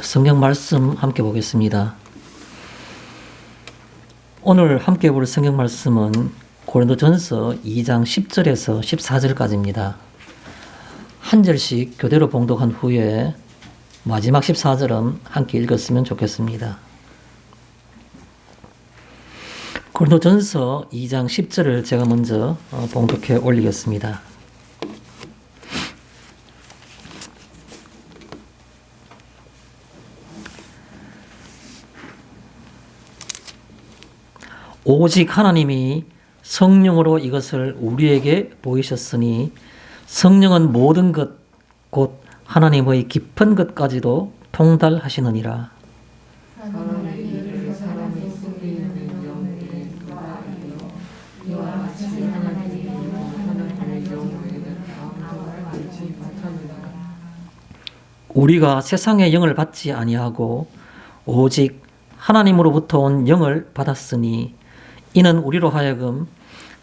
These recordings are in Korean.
성경 말씀 함께 보겠습니다. 오늘 함께 볼 성경 말씀은 고린도전서 2장 10절에서 14절까지입니다. 한 절씩 교대로 봉독한 후에 마지막 14절은 함께 읽었으면 좋겠습니다. 고린도전서 2장 10절을 제가 먼저 봉독해 올리겠습니다. 오직 하나님이 성령으로 이것을 우리에게 보이셨으니 성령은 모든 것 곧 하나님의 깊은 것까지도 통달하시느니라. 하나님의 일을 사람이 숨기는 영에 구하여 이와 같이 하나님의 영에는 아무도 알지 못하느니라. 우리가 세상의 영을 받지 아니하고 오직 하나님으로부터 온 영을 받았으니 이는 우리로 하여금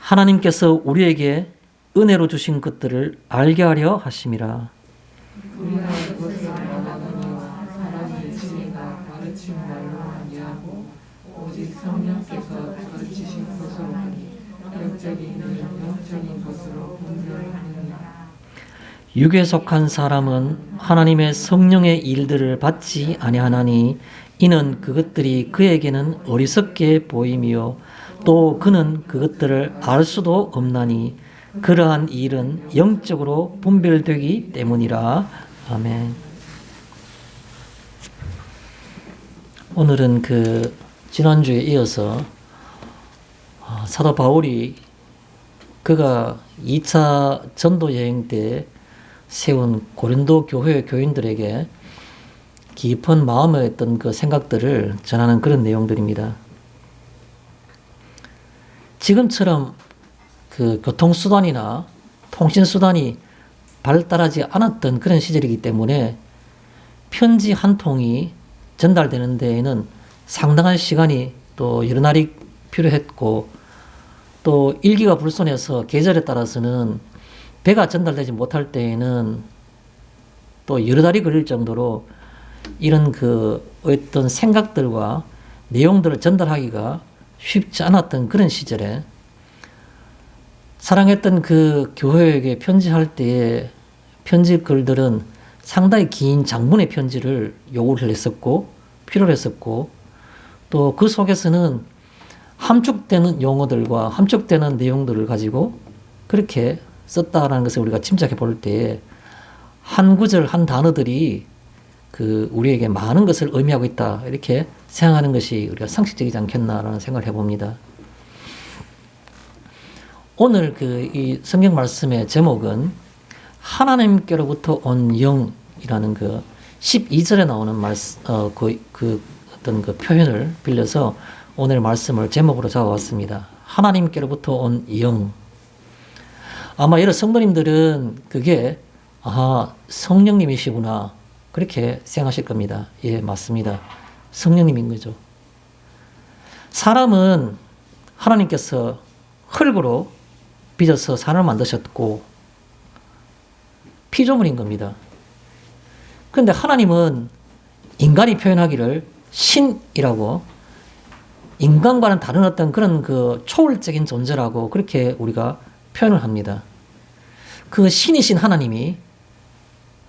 하나님께서 우리에게 은혜로 주신 것들을 알게 하려 하심이라. 우리가 그것을 말하거니와 사람의 지혜가 가르친 말로 아니하고 오직 성령께서 가르치신 것으로 하니 영적인 일은 영적인 것으로 분별하느니라. 육에 속한 사람은 하나님의 성령의 일들을 받지 아니하나니 이는 그것들이 그에게는 어리석게 보이며 또 그는 그것들을 알 수도 없나니 그러한 일은 영적으로 분별되기 때문이라. 아멘. 오늘은 지난주에 이어서 사도 바울이 그가 2차 전도 여행 때 세운 고린도 교회 교인들에게 깊은 마음에 있던 그 생각들을 전하는 그런 내용들입니다. 지금처럼 교통수단이나 통신수단이 발달하지 않았던 그런 시절이기 때문에 편지 한 통이 전달되는 데에는 상당한 시간이 또 여러 날이 필요했고 또 일기가 불손해서 계절에 따라서는 배가 전달되지 못할 때에는 또 여러 달이 걸릴 정도로 이런 어떤 생각들과 내용들을 전달하기가 쉽지 않았던 그런 시절에 사랑했던 그 교회에게 편지할 때에 편지 글들은 상당히 긴 장문의 편지를 요구를 했었고 필요로 했었고 또 그 속에서는 함축되는 용어들과 함축되는 내용들을 가지고 그렇게 썼다라는 것을 우리가 짐작해 볼 때 한 구절 한 단어들이 우리에게 많은 것을 의미하고 있다 이렇게 생각하는 것이 우리가 상식적이지 않겠나라는 생각을 해봅니다. 오늘 이 성경 말씀의 제목은 하나님께로부터 온 영이라는 12절에 나오는 어떤 표현을 빌려서 오늘 말씀을 제목으로 잡아왔습니다. 하나님께로부터 온 영. 아마 여러 성도님들은 그게 성령님이시구나 그렇게 생각하실 겁니다. 예, 맞습니다. 성령님인 거죠. 사람은 하나님께서 흙으로 빚어서 사람을 만드셨고 피조물인 겁니다. 그런데 하나님은 인간이 표현하기를 신이라고 인간과는 다른 어떤 그런 초월적인 존재라고 그렇게 우리가 표현을 합니다. 그 신이신 하나님이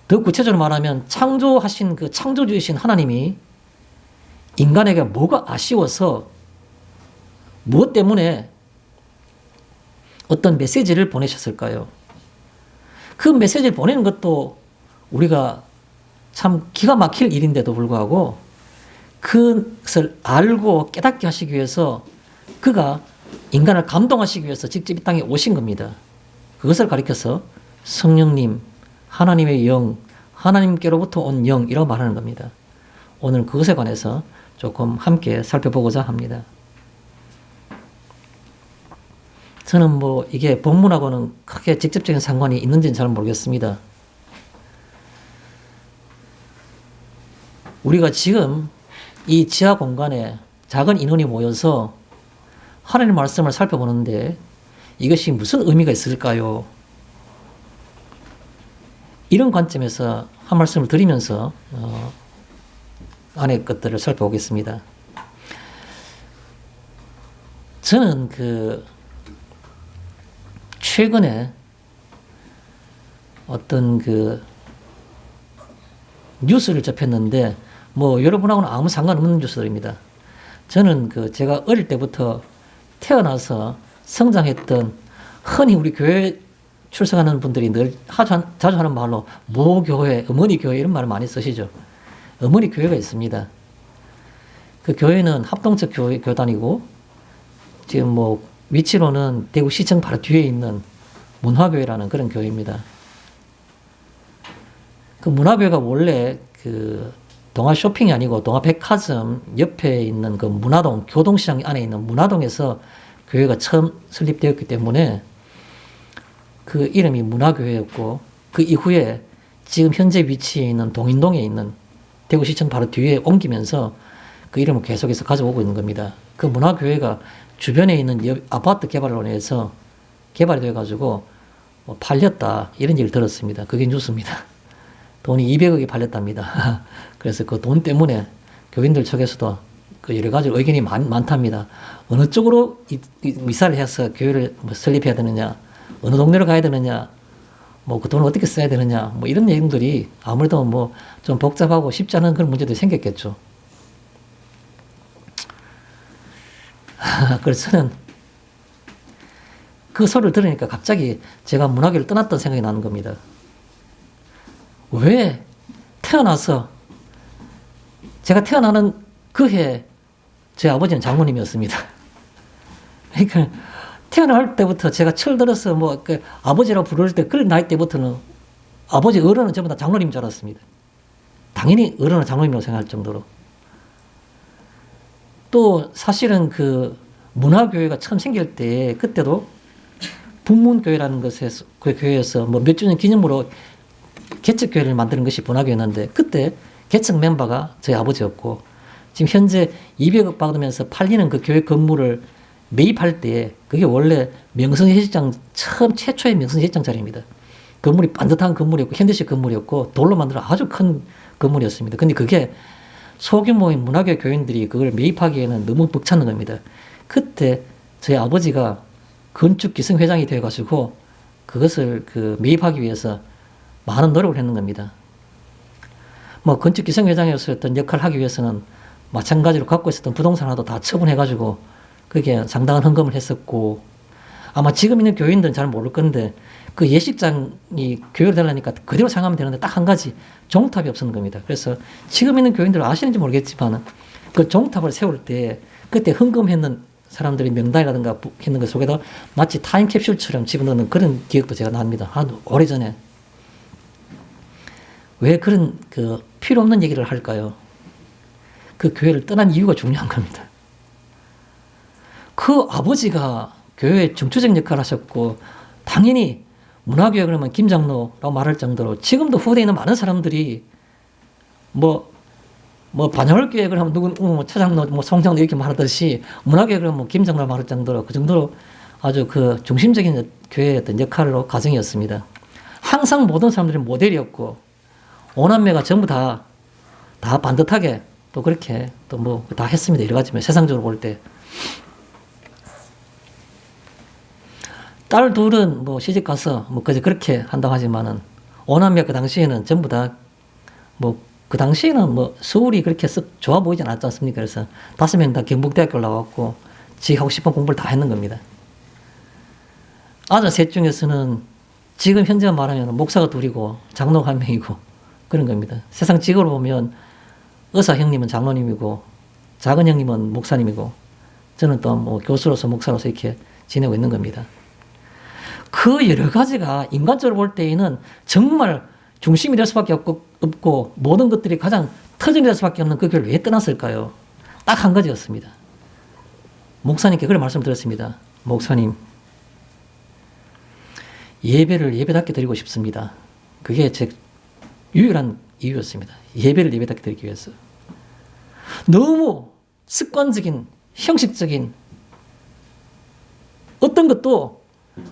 더 구체적으로 말하면 창조하신 창조주이신 하나님이 인간에게 뭐가 아쉬워서 무엇 때문에 어떤 메시지를 보내셨을까요? 그 메시지를 보내는 것도 우리가 참 기가 막힐 일인데도 불구하고 그것을 알고 깨닫게 하시기 위해서 그가 인간을 감동하시기 위해서 직접 이 땅에 오신 겁니다. 그것을 가리켜서 성령님, 하나님의 영, 하나님께로부터 온 영이라고 말하는 겁니다. 오늘 그것에 관해서 조금 함께 살펴보고자 합니다. 저는 이게 본문하고는 크게 직접적인 상관이 있는지는 잘 모르겠습니다. 우리가 지금 이 지하 공간에 작은 인원이 모여서 하나님의 말씀을 살펴보는데 이것이 무슨 의미가 있을까요? 이런 관점에서 한 말씀을 드리면서 안의 것들을 살펴보겠습니다. 저는 최근에 어떤 뉴스를 접했는데, 여러분하고는 아무 상관없는 뉴스들입니다. 저는 제가 어릴 때부터 태어나서 성장했던, 흔히 우리 교회 출석하는 분들이 늘 자주 하는 말로 모교회, 어머니 교회 이런 말을 많이 쓰시죠. 어머니 교회가 있습니다. 그 교회는 합동적 교단이고, 지금 위치로는 대구시청 바로 뒤에 있는 문화교회라는 그런 교회입니다. 그 문화교회가 원래 동아 쇼핑이 아니고 동아 백화점 옆에 있는 그 문화동, 교동시장 안에 있는 문화동에서 교회가 처음 설립되었기 때문에 그 이름이 문화교회였고, 그 이후에 지금 현재 위치에 있는 동인동에 있는 대구시청 바로 뒤에 옮기면서 그 이름을 계속해서 가져오고 있는 겁니다. 그 문화교회가 주변에 있는 아파트 개발로 인해서 개발이 돼가지고 팔렸다, 이런 얘기를 들었습니다. 그게 뉴스입니다. 돈이 200억이 팔렸답니다. 그래서 그 돈 때문에 교인들 쪽에서도 여러 가지 의견이 많답니다. 어느 쪽으로 이사를 해서 교회를 설립해야 되느냐, 어느 동네로 가야 되느냐, 그 돈을 어떻게 써야 되느냐, 이런 내용들이 아무래도 좀 복잡하고 쉽지 않은 그런 문제들이 생겼겠죠. 그래서 저는 그 소리를 들으니까 갑자기 제가 문화교를 떠났던 생각이 나는 겁니다. 왜 제가 태어나는 그 해 제 아버지는 장로님이었습니다. 그러니까 태어날 때부터 제가 철들어서 아버지라고 부를 때 그런 나이 때부터는 아버지 어른은 전부 다 장로님인 줄 알았습니다. 당연히 어른은 장로님이라고 생각할 정도로. 또 사실은 문화교회가 처음 생길 때 그때도 북문교회라는 그 교회에서 몇 주년 기념으로 개척교회를 만드는 것이 문화교회였는데, 그때 개척 멤버가 저희 아버지였고, 지금 현재 200억 받으면서 팔리는 그 교회 건물을 매입할 때 그게 원래 명성예식장 최초의 명성예식장 자리입니다. 건물이 반듯한 건물이었고 현대식 건물이었고 돌로 만든 아주 큰 건물이었습니다. 근데 그게 소규모인 문화교회 교인들이 그걸 매입하기에는 너무 벅찼는 겁니다. 그때 저희 아버지가 건축 기성회장이 되어가지고 그것을 매입하기 위해서 많은 노력을 했는 겁니다. 건축 기성회장으로서 어떤 역할을 하기 위해서는 마찬가지로 갖고 있었던 부동산 하나도 다 처분해가지고 그게 상당한 헌금을 했었고, 아마 지금 있는 교인들은 잘 모를 건데 그 예식장이 교회를 되려니까 그대로 생각하면 되는데 딱 한 가지 종탑이 없었는 겁니다. 그래서 지금 있는 교인들은 아시는지 모르겠지만 그 종탑을 세울 때 그때 헌금했는 사람들의 명단이라든가 했는 것 속에도 마치 타임캡슐처럼 집어넣는 그런 기억도 제가 납니다. 아주 오래전에. 왜 그런 필요 없는 얘기를 할까요? 그 교회를 떠난 이유가 중요한 겁니다. 그 아버지가 교회의 중추적 역할을 하셨고, 당연히 문화교회 그러면 김장로라고 말할 정도로 지금도 후대에 있는 많은 사람들이 반야월교회 그러면 누군 차장로 송장로 이렇게 말하듯이 문화교회 그러면 김장로라고 말할 정도로 그 정도로 아주 중심적인 교회의 어떤 역할로 가정이었습니다. 항상 모든 사람들이 모델이었고, 오남매가 전부 다 반듯하게 또 그렇게 또 다 했습니다. 여러 가지 세상적으로 볼 때. 딸 둘은 시집 가서 그렇게 한다고 하지만은 오남매 그 당시에는 전부 다 그 당시에는 서울이 그렇게 썩 좋아 보이지 않았지 않습니까? 그래서 5명 다 경북대학교 나왔고 지 하고 싶은 공부를 다 했는 겁니다. 아들 셋 중에서는 지금 현재 말하면 목사가 둘이고 장로가 1명이고 그런 겁니다. 세상 직업으로 보면 의사 형님은 장로님이고 작은 형님은 목사님이고 저는 또 교수로서 목사로서 이렇게 지내고 있는 겁니다. 그 여러 가지가 인간적으로 볼 때에는 정말 중심이 될 수밖에 없고 모든 것들이 가장 터전이 될 수밖에 없는 그 교회를 왜 떠났을까요? 딱 한 가지였습니다. 목사님께 그런 말씀 드렸습니다. 목사님, 예배를 예배답게 드리고 싶습니다. 그게 제 유일한 이유였습니다. 예배를 예배답게 드리기 위해서. 너무 습관적인, 형식적인 어떤 것도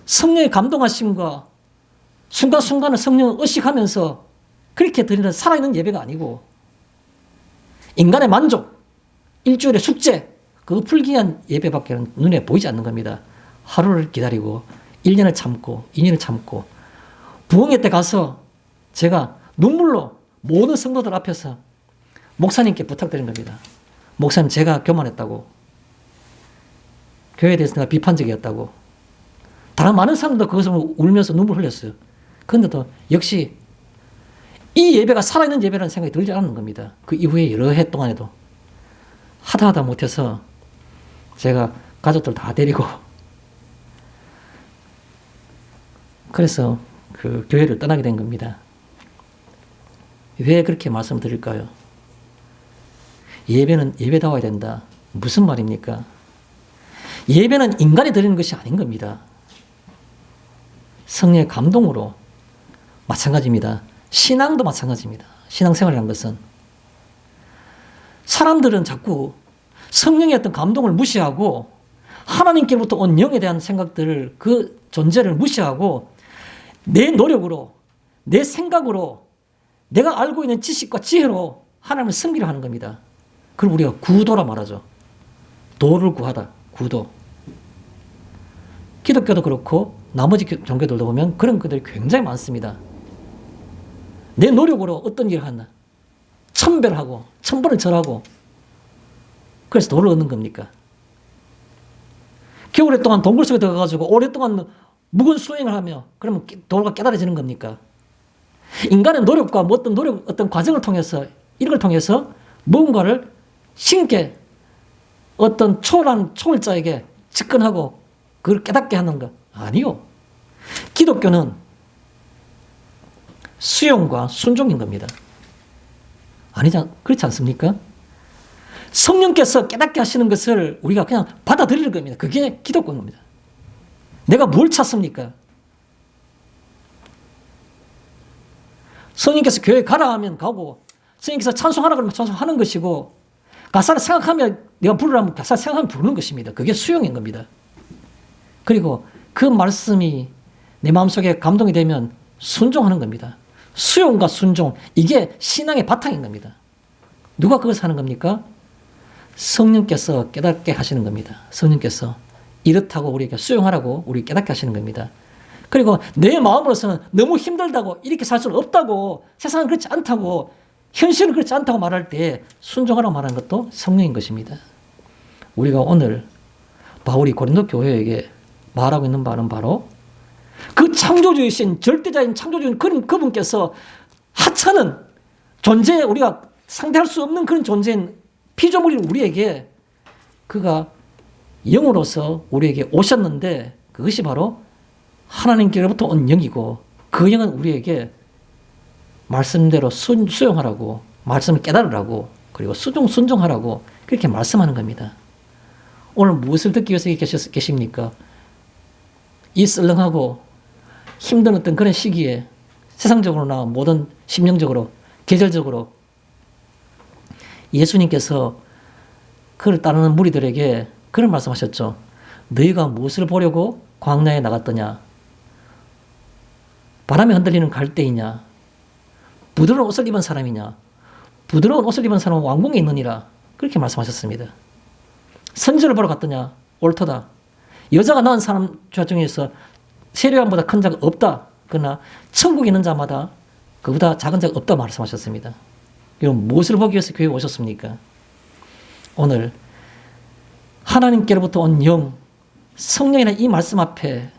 성령의 감동하심과 순간순간을 성령을 의식하면서 그렇게 드리는 살아있는 예배가 아니고 인간의 만족, 일주일의 숙제, 그거 풀기 위한 예배밖에 눈에 보이지 않는 겁니다. 하루를 기다리고 1년을 참고 2년을 참고 부흥회 때 가서 제가 눈물로 모든 성도들 앞에서 목사님께 부탁드린 겁니다. 목사님, 제가 교만했다고, 교회에 대해서 내가 비판적이었다고. 다른 많은 사람도 거기서 울면서 눈물 흘렸어요. 그런데도 역시 이 예배가 살아있는 예배라는 생각이 들지 않는 겁니다. 그 이후에 여러 해 동안에도 하다 못해서 제가 가족들 다 데리고 그래서 그 교회를 떠나게 된 겁니다. 왜 그렇게 말씀드릴까요? 예배는 예배다워야 된다. 무슨 말입니까? 예배는 인간이 드리는 것이 아닌 겁니다. 성령의 감동으로 마찬가지입니다. 신앙도 마찬가지입니다. 신앙생활이라는 것은 사람들은 자꾸 성령의 어떤 감동을 무시하고 하나님께로부터 온 영에 대한 생각들을, 그 존재를 무시하고 내 노력으로, 내 생각으로, 내가 알고 있는 지식과 지혜로 하나님을 섬기려 하는 겁니다. 그걸 우리가 구도라 말하죠. 도를 구하다, 구도. 기독교도 그렇고 나머지 종교들도 보면 그런 것들이 굉장히 많습니다. 내 노력으로 어떤 일을 하나, 천배를 천번을 절하고, 그래서 도를 얻는 겁니까? 겨울에 동안 동굴 속에 들어가가지고 오랫동안 묵은 수행을 하며 그러면 도가 깨달아지는 겁니까? 인간의 노력과 어떤 노력, 어떤 과정을 통해서, 이런 걸 통해서 무언가를 신께 어떤 초월한 초월자에게 접근하고 그걸 깨닫게 하는 것 아니요. 기독교는 수용과 순종인 겁니다. 그렇지 않습니까? 성령께서 깨닫게 하시는 것을 우리가 그냥 받아들이는 겁니다. 그게 기독교인 겁니다. 내가 뭘 찾습니까? 성령께서 교회에 가라 하면 가고, 성령께서 찬송하라 그러면 찬송하는 것이고, 가사를 생각하면, 내가 부르라면 가사를 생각하면 부르는 것입니다. 그게 수용인 겁니다. 그리고 그 말씀이 내 마음속에 감동이 되면 순종하는 겁니다. 수용과 순종, 이게 신앙의 바탕인 겁니다. 누가 그것을 하는 겁니까? 성령께서 깨닫게 하시는 겁니다. 성령께서 이렇다고 우리에게 수용하라고 우리 깨닫게 하시는 겁니다. 그리고 내 마음으로서는 너무 힘들다고, 이렇게 살 수는 없다고, 세상은 그렇지 않다고, 현실은 그렇지 않다고 말할 때 순종하라고 말하는 것도 성령인 것입니다. 우리가 오늘 바울이 고린도 교회에게 말하고 있는 바는 바로 그 창조주이신, 절대자인 창조주인 그분께서 하찮은 존재에, 우리가 상대할 수 없는 그런 존재인 피조물인 우리에게 그가 영으로서 우리에게 오셨는데, 그것이 바로 하나님께로부터 온 영이고, 그 영은 우리에게 말씀대로 수용하라고, 말씀을 깨달으라고, 그리고 순종하라고 그렇게 말씀하는 겁니다. 오늘 무엇을 듣기 위해서 계십니까? 이 썰렁하고 힘든 어떤 그런 시기에 세상적으로나 모든 심령적으로, 계절적으로 예수님께서 그를 따르는 무리들에게 그런 말씀하셨죠. 너희가 무엇을 보려고 광야에 나갔더냐? 바람에 흔들리는 갈대이냐? 부드러운 옷을 입은 사람이냐? 부드러운 옷을 입은 사람은 왕궁에 있느니라. 그렇게 말씀하셨습니다. 선지를 보러 갔더냐? 옳도다. 여자가 낳은 사람 중에서 세례요한보다 큰 자가 없다. 그러나 천국에 있는 자마다 그보다 작은 자가 없다 말씀하셨습니다. 그럼 무엇을 보기 위해서 교회에 오셨습니까? 오늘 하나님께로부터 온 영, 성령이라는 이 말씀 앞에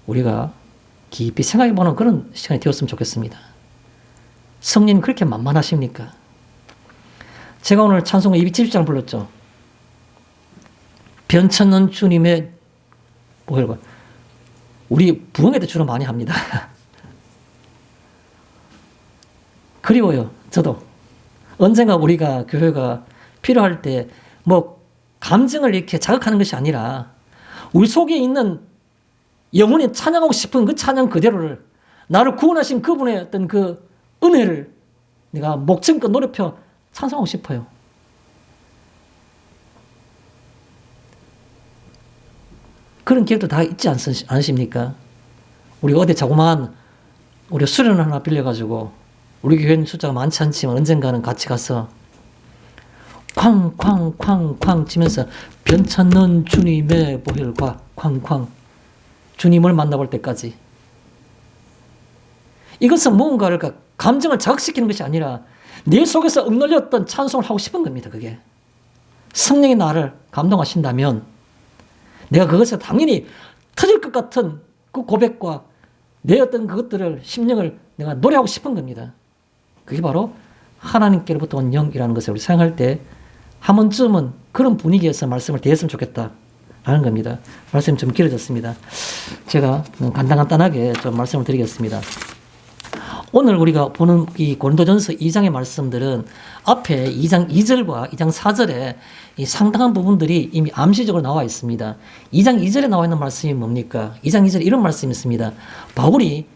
우리가 깊이 생각해보는 그런 시간이 되었으면 좋겠습니다. 성령님 그렇게 만만하십니까? 제가 오늘 찬송가 270장을 불렀죠. 변천는 주님의, 우리 부흥회 때 주로 많이 합니다. 그리워요. 저도 언젠가 우리가 교회가 필요할 때 감정을 이렇게 자극하는 것이 아니라 우리 속에 있는 영혼이 찬양하고 싶은 그 찬양 그대로를, 나를 구원하신 그분의 어떤 그 은혜를 내가 목청껏 노래표 찬송하고 싶어요. 그런 기회도 다 있지 않으십니까? 우리 어디 자그마한 우리 수련을 하나 빌려가지고 우리 교회는 숫자가 많지 않지만 언젠가는 같이 가서 쾅쾅쾅쾅 치면서 변찮는 주님의 보혈과 쾅쾅 주님을 만나볼 때까지. 이것은 무언가를 감정을 자극시키는 것이 아니라 내 속에서 억눌렸던 찬송을 하고 싶은 겁니다. 그게 성령이 나를 감동하신다면 내가 그것에 당연히 터질 것 같은 그 고백과 내 어떤 그것들을 심령을 내가 노래하고 싶은 겁니다. 그게 바로 하나님께로부터 온 영이라는 것을 우리 생각할 때 한 번쯤은 그런 분위기에서 말씀을 대했으면 좋겠다라는 겁니다. 말씀이 좀 길어졌습니다. 제가 간단하게 좀 말씀을 드리겠습니다. 오늘 우리가 보는 이 고린도전서 2장의 말씀들은 앞에 2장 2절과 2장 4절에 이 상당한 부분들이 이미 암시적으로 나와 있습니다. 2장 2절에 나와 있는 말씀이 뭡니까? 2장 2절에 이런 말씀이 있습니다. 바울이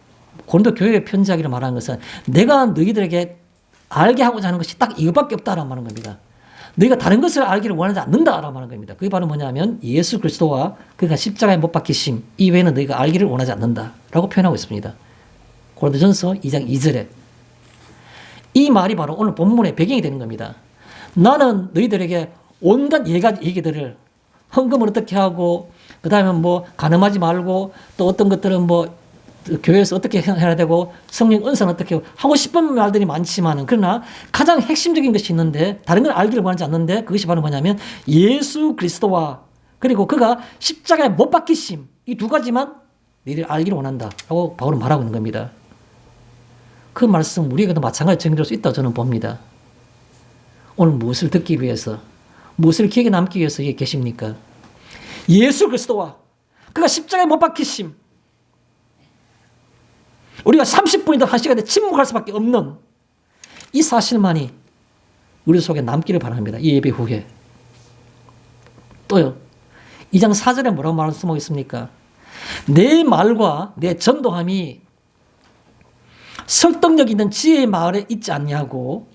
고린도 교회에 편지하기를 말하는 것은 내가 너희들에게 알게 하고자 하는 것이 딱 이것밖에 없다라고 하는 겁니다. 너희가 다른 것을 알기를 원하지 않는다라고 하는 겁니다. 그게 바로 뭐냐면 예수 그리스도와 그가 십자가에 못 박히심 이외에는 너희가 알기를 원하지 않는다라고 표현하고 있습니다. 고린도전서 2장 2절에 이 말이 바로 오늘 본문의 배경이 되는 겁니다. 나는 너희들에게 온갖 얘기들을 헌금을 어떻게 하고 그 다음에 뭐 간음하지 말고 또 어떤 것들은 뭐 교회에서 어떻게 해야 되고 성령 은사는 어떻게 하고 싶은 말들이 많지만은 그러나 가장 핵심적인 것이 있는데 다른 걸 알기를 원하지 않는데 그것이 바로 뭐냐면 예수 그리스도와 그리고 그가 십자가에 못 박히심 이 두 가지만 너희들이 알기를 원한다라고 바울은 말하고 있는 겁니다. 그 말씀 우리에게도 마찬가지로 적용될 수 있다고 저는 봅니다. 오늘 무엇을 듣기 위해서 무엇을 기억에 남기 위해서 여기 계십니까? 예수 그리스도와 그가 십자가에 못 박히심 우리가 30분이든 1시간이든 침묵할 수밖에 없는 이 사실만이 우리 속에 남기를 바랍니다. 이 예배 후에. 또요. 2장 4절에 뭐라고 말씀하고 있습니까? 내 말과 내 전도함이 설득력 있는 지혜의 말에 있지 않냐고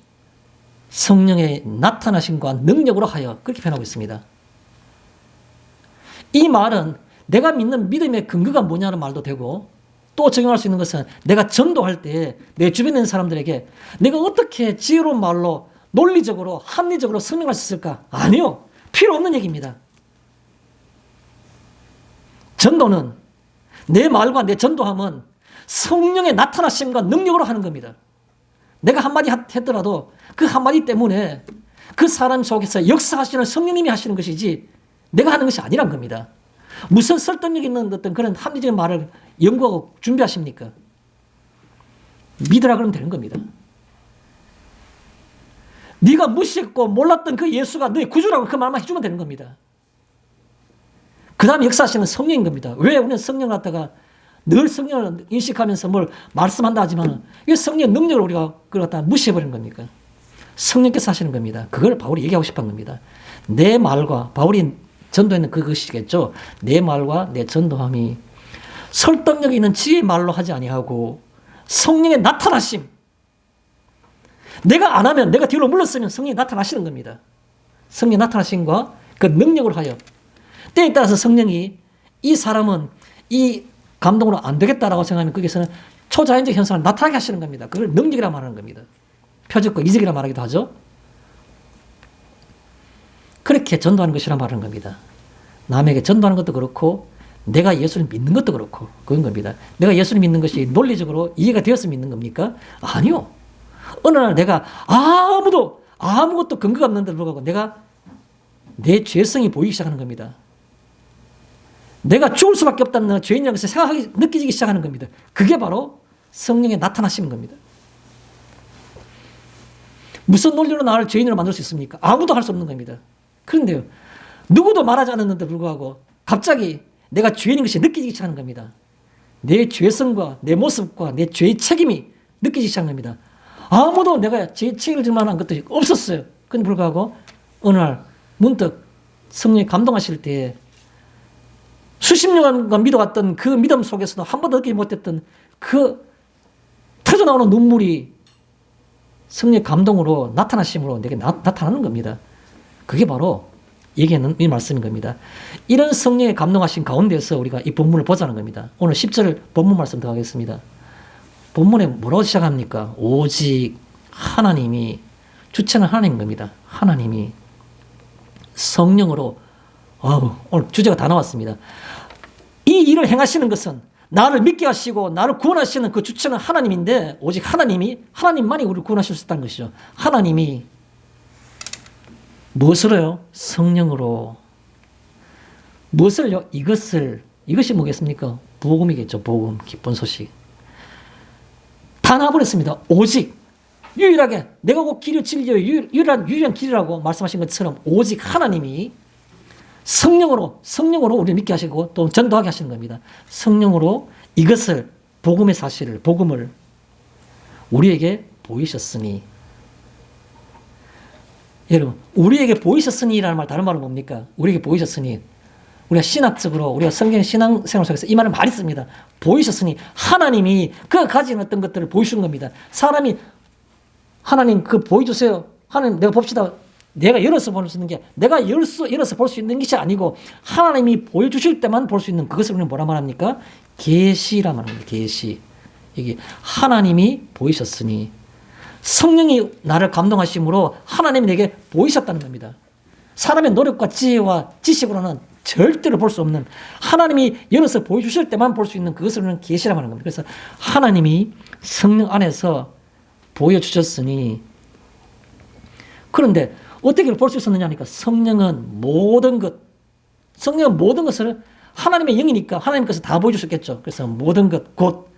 성령의 나타나심과 능력으로 하여 그렇게 표현하고 있습니다. 이 말은 내가 믿는 믿음의 근거가 뭐냐는 말도 되고 또 적용할 수 있는 것은 내가 전도할 때 내 주변에 있는 사람들에게 내가 어떻게 지혜로운 말로 논리적으로 합리적으로 설명할 수 있을까? 아니요. 필요 없는 얘기입니다. 전도는 내 말과 내 전도함은 성령의 나타나심과 능력으로 하는 겁니다. 내가 한마디 했더라도 그 한마디 때문에 그 사람 속에서 역사하시는 성령님이 하시는 것이지 내가 하는 것이 아니란 겁니다. 무슨 설득력 있는 어떤 그런 합리적인 말을 연구하고 준비하십니까? 믿으라 그러면 되는 겁니다. 네가 무시했고 몰랐던 그 예수가 너의 구주라고 그 말만 해주면 되는 겁니다. 그 다음에 역사하시는 성령인 겁니다. 왜 우리는 성령을 갖다가 늘 성령을 인식하면서 뭘 말씀한다 하지만 왜 성령의 능력을 우리가 그걸 갖다가 무시해버리는 겁니까? 성령께서 하시는 겁니다. 그걸 바울이 얘기하고 싶은 겁니다. 내 말과 바울이 전도했는 그것이겠죠. 내 말과 내 전도함이 설득력 있는 지혜의 말로 하지 아니하고 성령의 나타나심. 내가 안 하면 내가 뒤로 물러서면 성령이 나타나시는 겁니다. 성령의 나타나심과 그 능력을 하여 때에 따라서 성령이 이 사람은 이 감동으로 안 되겠다라고 생각하면 거기서는 초자연적 현상을 나타나게 하시는 겁니다. 그걸 능력이라 말하는 겁니다. 표적과 이적이라 말하기도 하죠. 그렇게 전도하는 것이라 말하는 겁니다. 남에게 전도하는 것도 그렇고 내가 예수를 믿는 것도 그렇고 그런 겁니다. 내가 예수를 믿는 것이 논리적으로 이해가 되어서 믿는 겁니까? 아니요. 어느 날 내가 아무것도 근거가 없는데도 불구하고 내가 내 죄성이 보이기 시작하는 겁니다. 내가 죽을 수밖에 없다는 죄인이라는 것을 느끼기 시작하는 겁니다. 그게 바로 성령의 나타나시는 겁니다. 무슨 논리로 나를 죄인으로 만들 수 있습니까? 아무도 할 수 없는 겁니다. 그런데요, 누구도 말하지 않았는데 불구하고 갑자기 내가 죄인인 것이 느끼기 시작하는 겁니다. 내 죄성과 내 모습과 내 죄의 책임이 느끼기 시작한 겁니다. 아무도 내가 죄의 책임을 질 만한 것들이 없었어요. 그런데 불구하고 어느 날 문득 성령이 감동하실 때 수십 년간 믿어왔던 그 믿음 속에서도 한 번도 느끼지 못했던 그 터져나오는 눈물이 성령의 감동으로 나타나심으로 내게 나타나는 겁니다. 그게 바로 얘기하는 이 말씀인 겁니다. 이런 성령의 감동하신 가운데서 우리가 이 본문을 보자는 겁니다. 오늘 10절 본문 말씀 들어가겠습니다. 본문에 뭐라고 시작합니까? 오직 하나님이, 주체는 하나님인 겁니다. 하나님이 성령으로, 오늘 주제가 다 나왔습니다. 이 일을 행하시는 것은 나를 믿게 하시고 나를 구원하시는 그 주체는 하나님인데, 오직 하나님만이 우리를 구원하실 수 있다는 것이죠. 하나님이 무엇으로요? 성령으로. 무엇을요? 이것이 뭐겠습니까? 복음이겠죠. 복음, 기쁜 소식. 다 나와버렸습니다. 오직, 유일하게, 내가 곧 길을 진리요 유일한 길이라고 말씀하신 것처럼 오직 하나님이 성령으로 우리를 믿게 하시고 또 전도하게 하시는 겁니다. 성령으로 이것을, 복음의 사실을, 복음을 우리에게 보이셨으니. 여러분, 우리에게 보이셨으니라는 말, 다른 말은 뭡니까? 우리에게 보이셨으니. 우리가 신학적으로, 우리가 성경 신앙생활 속에서 이 말을 많이 씁니다. 보이셨으니, 하나님이 그가 가진 어떤 것들을 보여주는 겁니다. 사람이, 하나님 그 보여주세요. 하나님 내가 봅시다. 내가 열어서 볼 수 있는 게, 내가 열어서 볼 수 있는 것이 아니고 하나님이 보여주실 때만 볼 수 있는 그것을 우리는 뭐라 말합니까? 계시라 말합니다. 계시. 여기 하나님이 보이셨으니, 성령이 나를 감동하심으로 하나님이 내게 보이셨다는 겁니다. 사람의 노력과 지혜와 지식으로는 절대로 볼 수 없는, 하나님이 열어서 보여주실 때만 볼 수 있는 그것을 우리는 계시라 말하는 겁니다. 그래서 하나님이 성령 안에서 보여주셨으니, 그런데 어떻게 볼 수 있었느냐 하니까 성령은 모든 것을, 하나님의 영이니까 하나님께서 다 보여주셨겠죠. 그래서 모든 것, 곧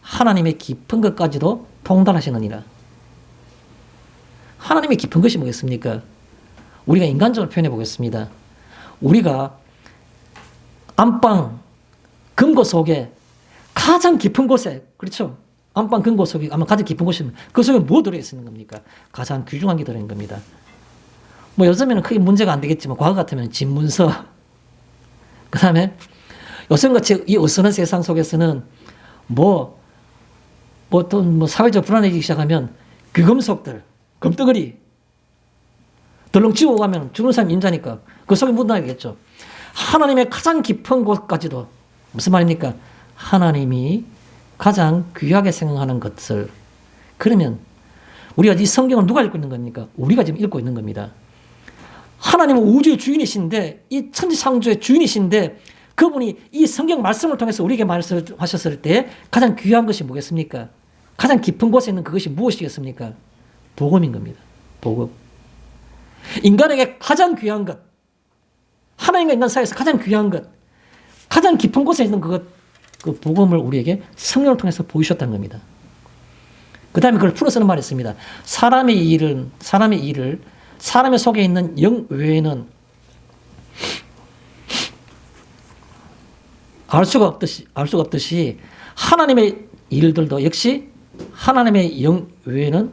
하나님의 깊은 것까지도 통달하시느니라. 하나님의 깊은 것이 뭐겠습니까? 우리가 인간적으로 표현해 보겠습니다. 우리가 안방 금고 속에 가장 깊은 곳에, 그렇죠? 안방 금고 속에 아마 가장 깊은 곳이면 그 속에 뭐 들어있는 겁니까? 가장 귀중한 게 들어있는 겁니다. 뭐 요즘에는 크게 문제가 안 되겠지만 과거 같으면 집문서, 그 다음에 요즘같이 이 어수선한 세상 속에서는 또 사회적 불안해지기 시작하면 귀금속들, 금덩어리 덜렁 치고 가면 죽는 사람이 임자니까 그 속에 묻어나야겠죠. 하나님의 가장 깊은 곳까지도, 무슨 말입니까? 하나님이 가장 귀하게 생각하는 것을, 그러면 우리가 이 성경을 누가 읽고 있는 겁니까? 우리가 지금 읽고 있는 겁니다. 하나님은 우주의 주인이신데, 이 천지창조의 주인이신데, 그분이 이 성경 말씀을 통해서 우리에게 말씀하셨을 때 가장 귀한 것이 뭐겠습니까? 가장 깊은 곳에 있는 그것이 무엇이겠습니까? 복음인 겁니다. 복음. 인간에게 가장 귀한 것, 하나님과 인간 사이에서 가장 귀한 것, 가장 깊은 곳에 있는 그 복음을 우리에게 성령을 통해서 보이셨다는 겁니다. 그 다음에 그걸 풀어서는 말했습니다. 사람의 일을 사람의 속에 있는 영 외에는 알 수가 없듯이 하나님의 일들도 역시 하나님의 영 외에는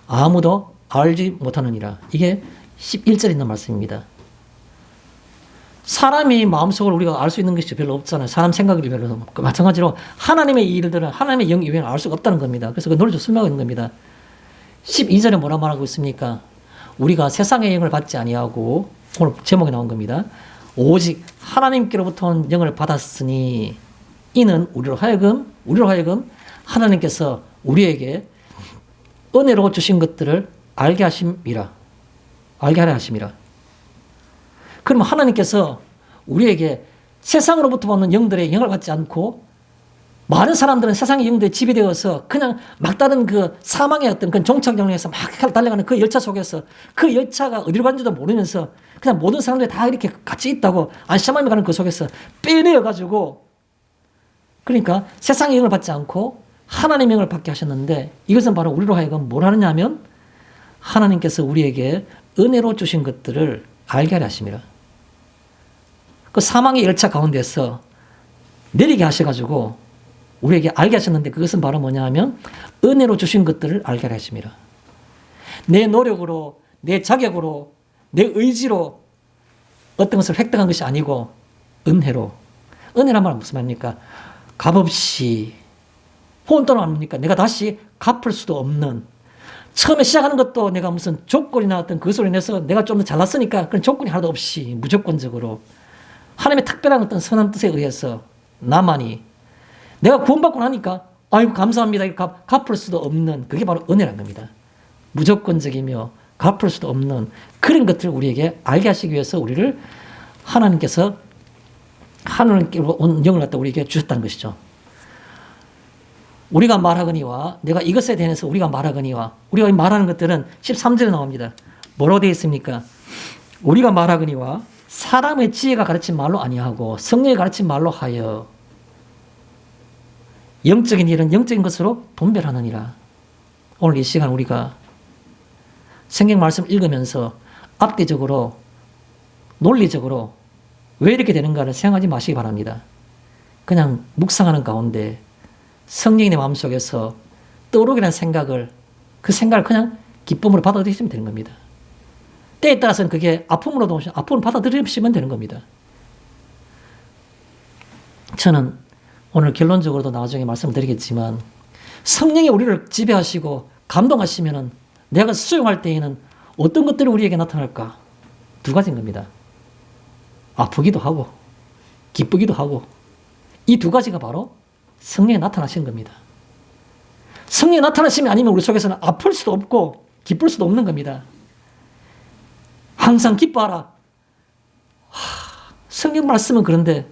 아무도 알지 못하느니라. 이게 11절에 있는 말씀입니다. 사람이 마음속으로 우리가 알 수 있는 것이 별로 없잖아요. 사람 생각이 별로 없고. 마찬가지로 하나님의 일들은 하나님의 영 이외에는 알 수가 없다는 겁니다. 그래서 그 논리적으로 설명하고 있는 겁니다. 12절에 뭐라 말하고 있습니까? 우리가 세상의 영을 받지 아니하고, 오늘 제목에 나온 겁니다. 오직 하나님께로부터 온 영을 받았으니 이는 우리로 하여금 하나님께서 우리에게 은혜로 주신 것들을 알게 하심이라. 알게 하려 하심이라. 그러면 하나님께서 우리에게 세상으로부터 받는 영들의 영을 받지 않고, 많은 사람들은 세상의 영들에 지배되어서 그냥 막다른 그 사망의 어떤 그 종착역에서 막 달려가는 그 열차 속에서, 그 열차가 어디로 가는지도 모르면서 그냥 모든 사람들이 다 이렇게 같이 있다고 안심하며 가는 그 속에서 빼내어가지고, 그러니까 세상의 영을 받지 않고 하나님의 영을 받게 하셨는데, 이것은 바로 우리로 하여금 뭘 하느냐 하면 하나님께서 우리에게 은혜로 주신 것들을 알게 하려 하심이라. 그 사망의 열차 가운데서 내리게 하셔가지고 우리에게 알게 하셨는데, 그것은 바로 뭐냐 하면 은혜로 주신 것들을 알게 하려 하심이라. 내 노력으로, 내 자격으로, 내 의지로 어떤 것을 획득한 것이 아니고 은혜로. 은혜란 말은 무슨 말입니까? 값없이, 혼돈은 아닙니까? 내가 다시 갚을 수도 없는, 처음에 시작하는 것도 내가 무슨 조건이나 어떤 그것으로 인해서 내가 좀 더 잘났으니까 그런 조건이 하나도 없이 무조건적으로 하나님의 특별한 어떤 선한 뜻에 의해서 나만이, 내가 구원받고 나니까 아이고 감사합니다. 갚을 수도 없는 그게 바로 은혜란 겁니다. 무조건적이며 갚을 수도 없는 그런 것들을 우리에게 알게 하시기 위해서 우리를 하나님께서 하나님께로 온 영을 갖다 우리에게 주셨다는 것이죠. 우리가 말하거니와 내가 이것에 대해서 우리가 말하거니와 우리가 말하는 것들은 13절에 나옵니다. 뭐라고 되어 있습니까? 우리가 말하거니와 사람의 지혜가 가르친 말로 아니하고 성령이 가르친 말로 하여 영적인 일은 영적인 것으로 분별하느니라. 오늘 이 시간 우리가 성경 말씀을 읽으면서 앞뒤적으로 논리적으로 왜 이렇게 되는가를 생각하지 마시기 바랍니다. 그냥 묵상하는 가운데 성령의 마음속에서 떠오르게 생각을 그 생각을 그냥 기쁨으로 받아들이시면 되는 겁니다. 때에 따라서는 그게 아픔으로 오시면 아픔을 받아들이시면 되는 겁니다. 저는 오늘 결론적으로도 나중에 말씀을 드리겠지만 성령이 우리를 지배하시고 감동하시면 내가 수용할 때에는 어떤 것들이 우리에게 나타날까? 두 가지인 겁니다. 아프기도 하고 기쁘기도 하고 이 두 가지가 바로 성령이 나타나시는 겁니다. 성령이 나타나시면 아니면 우리 속에서는 아플 수도 없고 기쁠 수도 없는 겁니다. 항상 기뻐하라. 성경 말씀은 그런데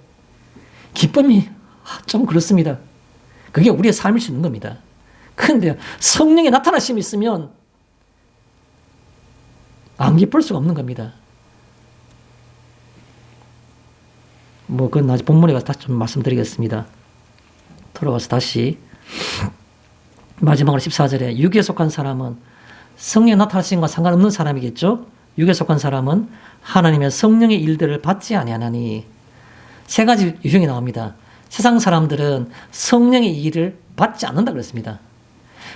기쁨이 좀 그렇습니다. 그게 우리의 삶일 수 있는 겁니다. 그런데 성령의 나타나심이 있으면 안 기쁠 수가 없는 겁니다. 그건 나중에 본문에 가서 다시 좀 말씀드리겠습니다. 돌아가서 다시 마지막으로 14절에 육에 속한 사람은 성령의 나타나심과 상관없는 사람이겠죠. 육에 속한 사람은 하나님의 성령의 일들을 받지 아니하나니 세 가지 유형이 나옵니다. 세상 사람들은 성령의 일을 받지 않는다 그랬습니다.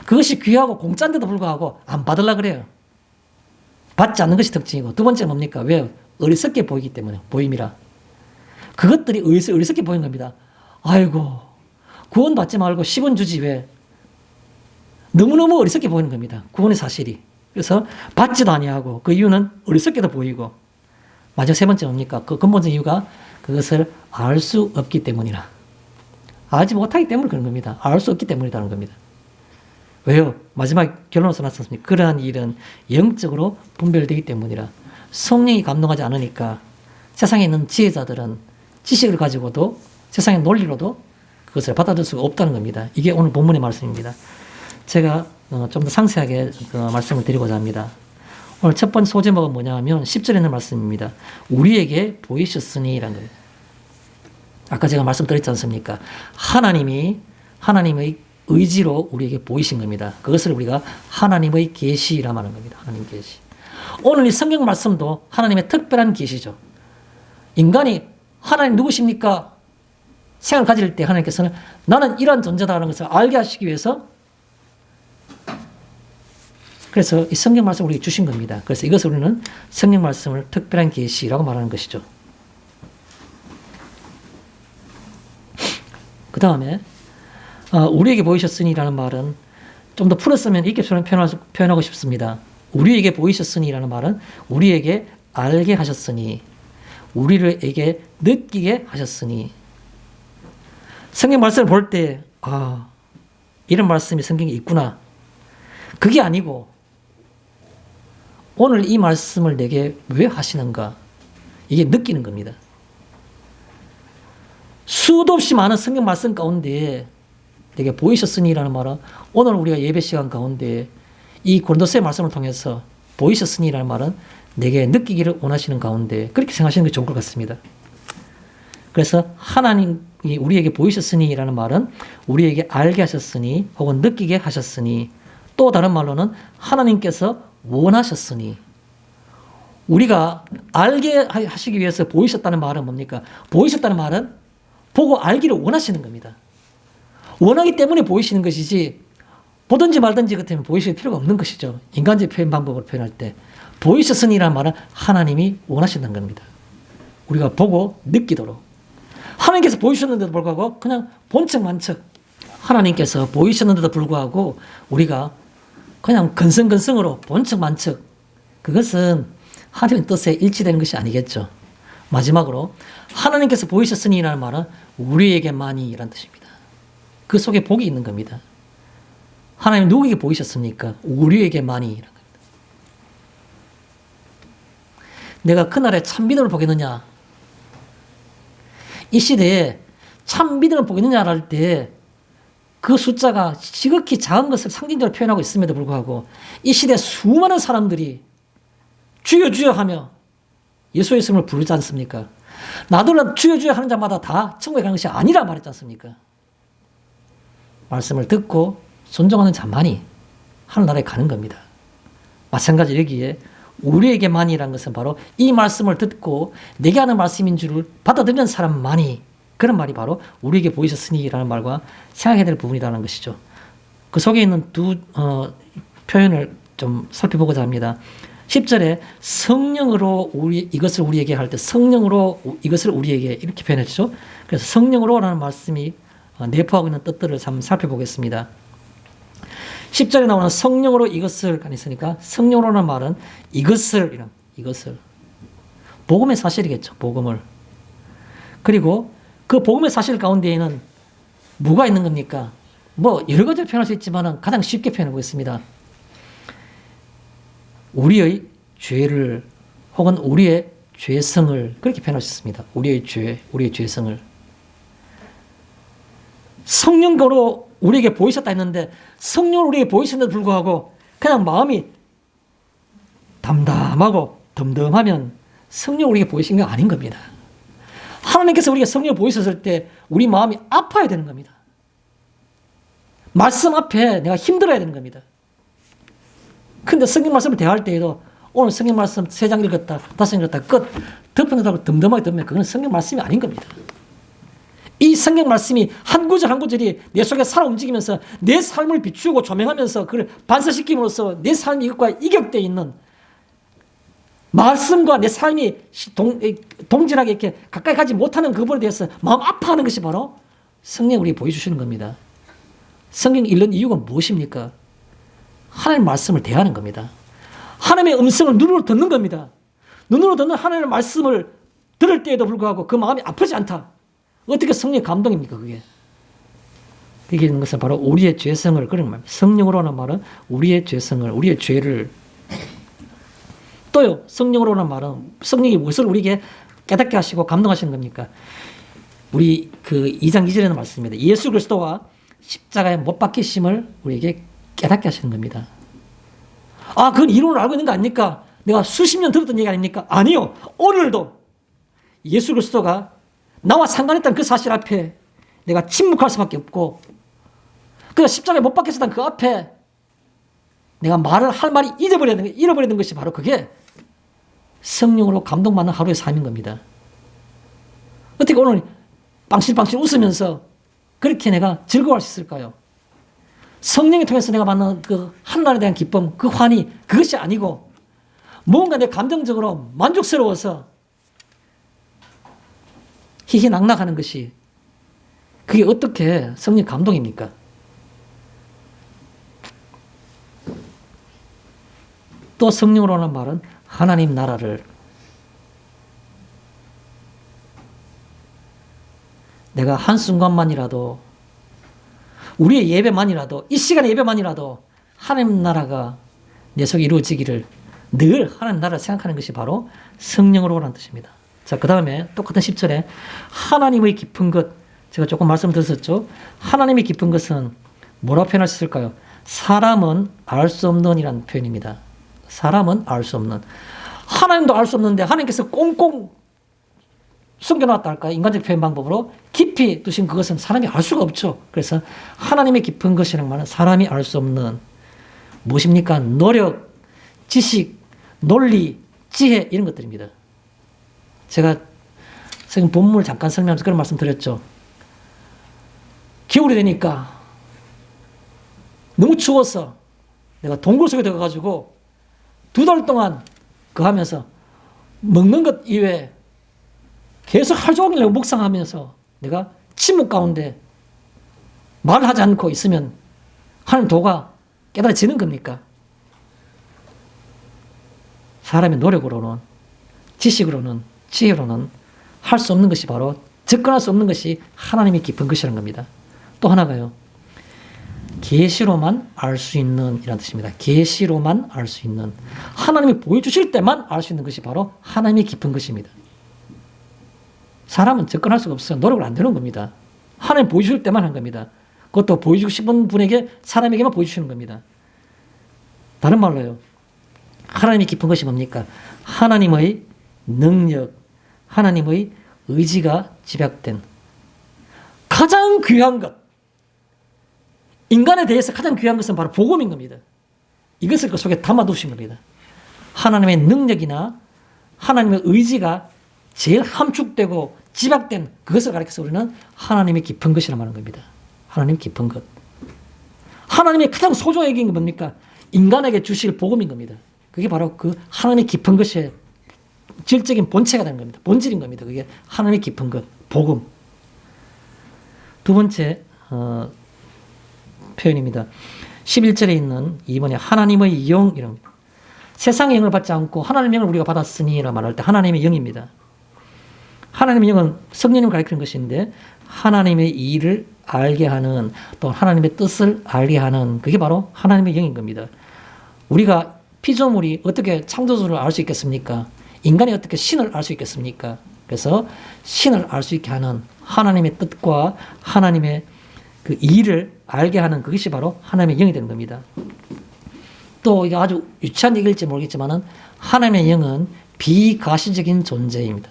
그것이 귀하고 공짜인데도 불구하고 안 받으려고 그래요. 받지 않는 것이 특징이고 두 번째 뭡니까? 왜? 어리석게 보이기 때문에 보임이라. 그것들이 어리석게 보이는 겁니다. 아이고 구원 받지 말고 10원 주지 왜? 너무너무 어리석게 보이는 겁니다. 구원의 사실이. 그래서 받지도 아니하고 그 이유는 어리석게도 보이고 마지막 세 번째 뭡니까? 그 근본적 이유가 그것을 알 수 없기 때문이라. 알지 못하기 때문에 그런 겁니다. 알 수 없기 때문이라는 겁니다. 왜요? 마지막 결론으로 써놨습니다. 그러한 일은 영적으로 분별되기 때문이라. 성령이 감동하지 않으니까 세상에 있는 지혜자들은 지식을 가지고도 세상의 논리로도 그것을 받아들일 수가 없다는 겁니다. 이게 오늘 본문의 말씀입니다. 제가 좀 더 상세하게 말씀을 드리고자 합니다. 오늘 첫 번째 소제목은 뭐냐 하면 10절에 있는 말씀입니다. 우리에게 보이셨으니 라는 거예요. 아까 제가 말씀드렸지 않습니까? 하나님의 의지로 우리에게 보이신 겁니다. 그것을 우리가 하나님의 계시라 말하는 겁니다. 하나님 계시. 오늘 이 성경 말씀도 하나님의 특별한 계시죠. 인간이 하나님 누구십니까? 생각을 가질 때 하나님께서는 나는 이런 존재다라는 것을 알게 하시기 위해서 그래서 이 성경 말씀을 우리에게 주신 겁니다. 그래서 이것을 우리는 성경 말씀을 특별한 계시라고 말하는 것이죠. 그 다음에 우리에게 보이셨으니라는 말은 좀 더 풀었으면 이렇게 표현하고 싶습니다. 우리에게 보이셨으니라는 말은 우리에게 알게 하셨으니 우리에게 느끼게 하셨으니 성경 말씀을 볼 때 이런 말씀이 성경에 있구나. 그게 아니고 오늘 이 말씀을 내게 왜 하시는가? 이게 느끼는 겁니다. 수도 없이 많은 성경 말씀 가운데 내게 보이셨으니라는 말은 오늘 우리가 예배 시간 가운데 이 고린도서의 말씀을 통해서 보이셨으니라는 말은 내게 느끼기를 원하시는 가운데 그렇게 생각하시는 게 좋을 것 같습니다. 그래서 하나님이 우리에게 보이셨으니라는 말은 우리에게 알게 하셨으니 혹은 느끼게 하셨으니 또 다른 말로는 하나님께서 원하셨으니 우리가 알게 하시기 위해서 보이셨다는 말은 뭡니까? 보이셨다는 말은 보고 알기를 원하시는 겁니다. 원하기 때문에 보이시는 것이지 보든지 말든지 같으면 보이실 필요가 없는 것이죠. 인간적 표현 방법으로 표현할 때 보이셨으니라는 말은 하나님이 원하신다는 겁니다. 우리가 보고 느끼도록 하나님께서 보이셨는데도 불구하고 그냥 본척만척 하나님께서 보이셨는데도 불구하고 우리가 그냥 근성근성으로 본척만척 그것은 하나님의 뜻에 일치되는 것이 아니겠죠. 마지막으로 하나님께서 보이셨으니라는 말은 우리에게만이라는 뜻입니다. 그 속에 복이 있는 겁니다. 하나님 누구에게 보이셨습니까? 우리에게만이. 내가 그날에 참 믿음을 보겠느냐? 이 시대에 참 믿음을 보겠느냐를 할 때 그 숫자가 지극히 작은 것을 상징적으로 표현하고 있음에도 불구하고 이 시대에 수많은 사람들이 주여 주여 하며 예수의 이름을 부르지 않습니까? 나도 주여 주여 하는 자마다 다 천국에 가는 것이 아니라 말했지 않습니까? 말씀을 듣고 순종하는 자만이 하늘나라에 가는 겁니다. 마찬가지로 여기에 우리에게만이라는 것은 바로 이 말씀을 듣고 내게 하는 말씀인 줄을 받아들이는 사람만이, 그런 말이 바로 우리에게 보이셨으니라는 말과 생각해야 될 부분이라는 것이죠. 그 속에 있는 두 표현을 좀 살펴보고자 합니다. 10절에 성령으로 이것을 우리에게 할 때 성령으로 이것을 우리에게 이렇게 표현했죠. 그래서 성령으로라는 말씀이 내포하고 있는 뜻들을 한번 살펴보겠습니다. 10절에 나오는 성령으로 이것을 있으니까 성령으로라는 말은 이것을 복음의 사실이겠죠. 복음을. 그리고 그 복음의 사실 가운데에는 뭐가 있는 겁니까? 뭐 여러 가지로 표현할 수 있지만 가장 쉽게 표현하고 있습니다. 우리의 죄를 혹은 우리의 죄성을 그렇게 표현할 수 있습니다. 우리의 죄성을. 성령으로 우리에게 보이셨다 했는데 성령으로 우리에게 보이셨는데도 불구하고 그냥 마음이 담담하고 덤덤하면 성령으로 우리에게 보이신 게 아닌 겁니다. 하나님께서 우리에게 성령을 보이셨을 때 우리 마음이 아파야 되는 겁니다. 말씀 앞에 내가 힘들어야 되는 겁니다. 근데 성경 말씀을 대할 때에도 오늘 성경 말씀 3장 읽었다, 5장 읽었다, 끝. 덮어낸다고 덤덤하게 들으면 그건 성경 말씀이 아닌 겁니다. 이 성경 말씀이 한 구절 한 구절이 내 속에 살아 움직이면서 내 삶을 비추고 조명하면서 그걸 반사시킴으로써 내 삶이 이것과 이격되어 있는 말씀과 내 삶이 동질하게 이렇게 가까이 가지 못하는 그 부분에 대해서 마음 아파하는 것이 바로 성령이 우리에게 보여주시는 겁니다. 성경 읽는 이유가 무엇입니까? 하나님의 말씀을 대하는 겁니다. 하나님의 음성을 눈으로 듣는 겁니다. 눈으로 듣는 하나님의 말씀을 들을 때에도 불구하고 그 마음이 아프지 않다. 어떻게 성령의 감동입니까, 그게? 그게 있는 것은 바로 우리의 죄성을, 그런 말입니다. 성령으로 하는 말은 우리의 죄성을, 우리의 죄를. 또요, 성령으로 하는 말은 성령이 무엇을 우리에게 깨닫게 하시고 감동하시는 겁니까? 우리 그 2장 2절에는 말씀입니다. 예수 그리스도와 십자가에 못 박히심을 우리에게 깨닫게 하시는 겁니다. 아, 그건 이론을 알고 있는 거 아닙니까? 내가 수십 년 들었던 얘기 아닙니까? 아니요. 오늘도 예수 그리스도가 나와 상관했던 그 사실 앞에 내가 침묵할 수밖에 없고, 그 십자가에 못 박혔던 그 앞에 내가 할 말이 잃어버리는 것이 바로 그게 성령으로 감동받는 하루의 삶인 겁니다. 어떻게 오늘 빵실빵실 웃으면서 그렇게 내가 즐거워할 수 있을까요? 성령을 통해서 내가 받는 그 하나님에 대한 기쁨, 그 환희, 그것이 아니고 뭔가 내 감정적으로 만족스러워서 희희낙낙하는 것이, 그게 어떻게 성령 감동입니까? 또 성령으로 하는 말은 하나님 나라를, 내가 한순간만이라도 우리의 예배만이라도, 이 시간의 예배만이라도 하나님 나라가 내 속에 이루어지기를 늘 하나님 나라를 생각하는 것이 바로 성령으로 하는 뜻입니다. 자, 그 다음에 똑같은 10절에 하나님의 깊은 것, 제가 조금 말씀을 드렸었죠. 하나님의 깊은 것은 뭐라고 표현할 수 있을까요? 사람은 알 수 없는 이라는 표현입니다. 사람은 알 수 없는. 하나님도 알 수 없는데 하나님께서 꽁꽁 숨겨놨다 할까? 인간적 표현 방법으로 깊이 두신 그것은 사람이 알 수가 없죠. 그래서 하나님의 깊은 것이라는 말은 사람이 알 수 없는 무엇입니까? 노력, 지식, 논리, 지혜, 이런 것들입니다. 제가 지금 본문을 잠깐 설명하면서 그런 말씀 드렸죠. 겨울이 되니까 너무 추워서 내가 동굴 속에 들어가가지고 2달 동안 그 하면서 먹는 것 이외에 계속 하루 종일 묵상하면서 내가 침묵 가운데 말을 하지 않고 있으면 하나님 도가 깨달아지는 겁니까? 사람의 노력으로는, 지식으로는, 지혜로는 할 수 없는 것이 바로, 접근할 수 없는 것이 하나님의 깊은 것이라는 겁니다. 또 하나가요. 계시로만 알 수 있는 이란 뜻입니다. 계시로만 알 수 있는, 하나님이 보여주실 때만 알 수 있는 것이 바로 하나님의 깊은 것입니다. 사람은 접근할 수가 없어요. 노력을 안 되는 겁니다. 하나님 보여주실 때만 한 겁니다. 그것도 보여주고 싶은 분에게, 사람에게만 보여주시는 겁니다. 다른 말로요, 하나님이 깊은 것이 뭡니까? 하나님의 능력, 하나님의 의지가 집약된 가장 귀한 것, 인간에 대해서 가장 귀한 것은 바로 복음인 겁니다. 이것을 그 속에 담아두신 겁니다. 하나님의 능력이나 하나님의 의지가 제일 함축되고 집약된 그것을 가리켜서 우리는 하나님의 깊은 것이라 말하는 겁니다. 하나님 깊은 것. 하나님의 가장 소중하게 여긴 게 뭡니까? 인간에게 주실 복음인 겁니다. 그게 바로 그 하나님의 깊은 것의 질적인 본체가 되는 겁니다. 본질인 겁니다. 그게 하나님의 깊은 것, 복음. 두 번째 표현입니다. 11절에 있는 2번에 하나님의 영, 이런 세상의 영을 받지 않고 하나님의 영을 우리가 받았으니 라고 말할 때 하나님의 영입니다. 하나님의 영은 성령님을 가리키는 것인데 하나님의 일을 알게 하는, 또 하나님의 뜻을 알게 하는, 그게 바로 하나님의 영인 겁니다. 우리가 피조물이 어떻게 창조주를 알 수 있겠습니까? 인간이 어떻게 신을 알 수 있겠습니까? 그래서 신을 알 수 있게 하는 하나님의 뜻과 하나님의 그 일을 알게 하는 그것이 바로 하나님의 영이 되는 겁니다. 또 이게 아주 유치한 얘기일지 모르겠지만은 하나님의 영은 비가시적인 존재입니다.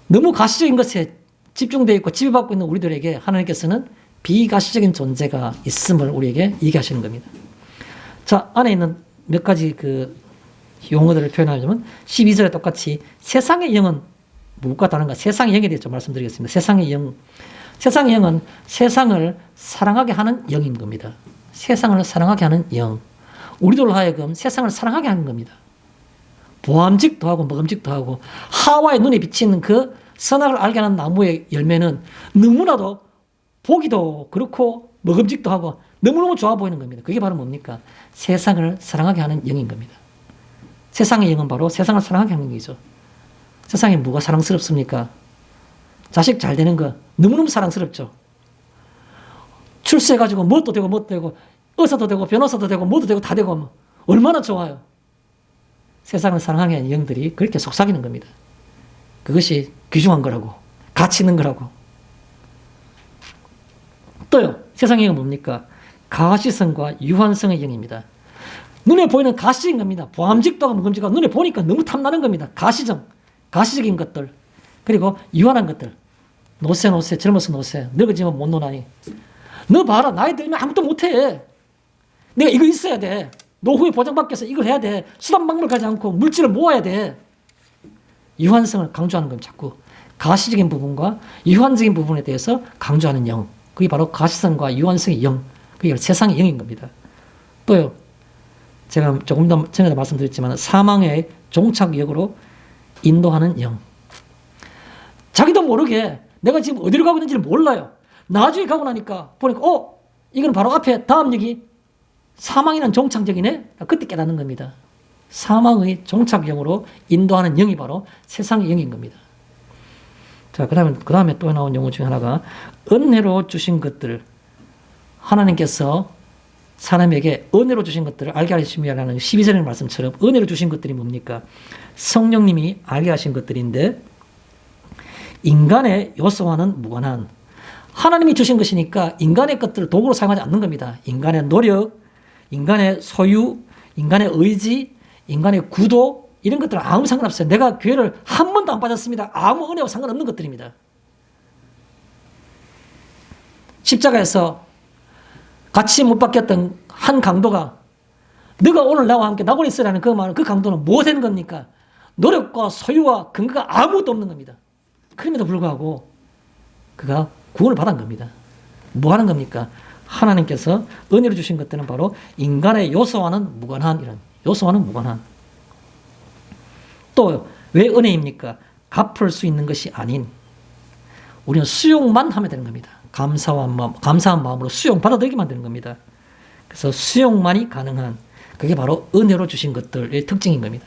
너무 가시적인 것에 집중되어 있고 지배받고 있는 우리들에게 하나님께서는 비가시적인 존재가 있음을 우리에게 얘기하시는 겁니다. 자, 안에 있는 몇 가지 그 용어들을 표현하자면 12절에 똑같이 세상의 영은 무엇과 다른가? 세상의 영에 대해서 좀 말씀드리겠습니다. 세상의 영. 세상의 영은 세상을 사랑하게 하는 영인 겁니다. 세상을 사랑하게 하는 영. 우리들로 하여금 세상을 사랑하게 하는 겁니다. 보암직도 하고 먹음직도 하고, 하와의 눈에 비치는 그 선악을 알게 하는 나무의 열매는 너무나도 보기도 그렇고 먹음직도 하고 너무너무 좋아 보이는 겁니다. 그게 바로 뭡니까? 세상을 사랑하게 하는 영인 겁니다. 세상의 영은 바로 세상을 사랑하게 하는 것이죠. 세상에 뭐가 사랑스럽습니까? 자식 잘 되는 거 너무너무 사랑스럽죠. 출세해가지고 뭣도 되고 뭣도 되고, 의사도 되고 변호사도 되고 뭐도 되고 다 되고 뭐 얼마나 좋아요. 세상을 사랑하게 하는 영들이 그렇게 속삭이는 겁니다. 그것이 귀중한 거라고, 가치 있는 거라고. 또요, 세상의 영은 뭡니까? 가시성과 유한성의 영입니다. 눈에 보이는 가시적인 겁니다. 보암직도 하고 먹음직도 눈에 보니까 너무 탐나는 겁니다. 가시적인 것들. 그리고 유한한 것들. 노세, 젊어서 노세. 늙어지면 못 노나니. 너 봐라, 나이 들면 아무것도 못해. 내가 이거 있어야 돼. 노후에 보장받기 위해서 이걸 해야 돼. 수단방법을 가지 않고 물질을 모아야 돼. 유한성을 강조하는 건 자꾸 가시적인 부분과 유한적인 부분에 대해서 강조하는 영. 그게 바로 가시성과 유한성의 영. 그게 세상의 영인 겁니다. 또요, 제가 조금 더 전에도 말씀드렸지만 사망의 종착역으로 인도하는 영. 자기도 모르게 내가 지금 어디로 가고 있는지를 몰라요. 나중에 가고 나니까 보니까 이건 바로 앞에 다음 역이 사망이라는 종착역이네. 그때 깨닫는 겁니다. 사망의 종착역으로 인도하는 영이 바로 세상의 영인 겁니다. 자, 그 다음에 또 나온 용어 중에 하나가 은혜로 주신 것들. 하나님께서 사람에게 은혜로 주신 것들을 알게 하시기 위하는 12절의 말씀처럼 은혜로 주신 것들이 뭡니까? 성령님이 알게 하신 것들인데 인간의 요소와는 무관한, 하나님이 주신 것이니까 인간의 것들을 도구로 사용하지 않는 겁니다. 인간의 노력, 인간의 소유, 인간의 의지, 인간의 구도, 이런 것들은 아무 상관없어요. 내가 교회를 한 번도 안 빠졌습니다. 아무 은혜와 상관없는 것들입니다. 십자가에서 같이 못 박혔던 한 강도가 너가 오늘 나와 함께 나고리 있으라는 그 말은, 그 강도는 뭐 된 겁니까? 노력과 소유와 근거가 아무것도 없는 겁니다. 그럼에도 불구하고 그가 구원을 받은 겁니다. 뭐 하는 겁니까? 하나님께서 은혜로 주신 것들은 바로 인간의 요소와는 무관한, 이런 요소와는 무관한. 또 왜 은혜입니까? 갚을 수 있는 것이 아닌, 우리는 수용만 하면 되는 겁니다. 감사한 마음으로 수용 받아들이기만 되는 겁니다. 그래서 수용만이 가능한, 그게 바로 은혜로 주신 것들의 특징인 겁니다.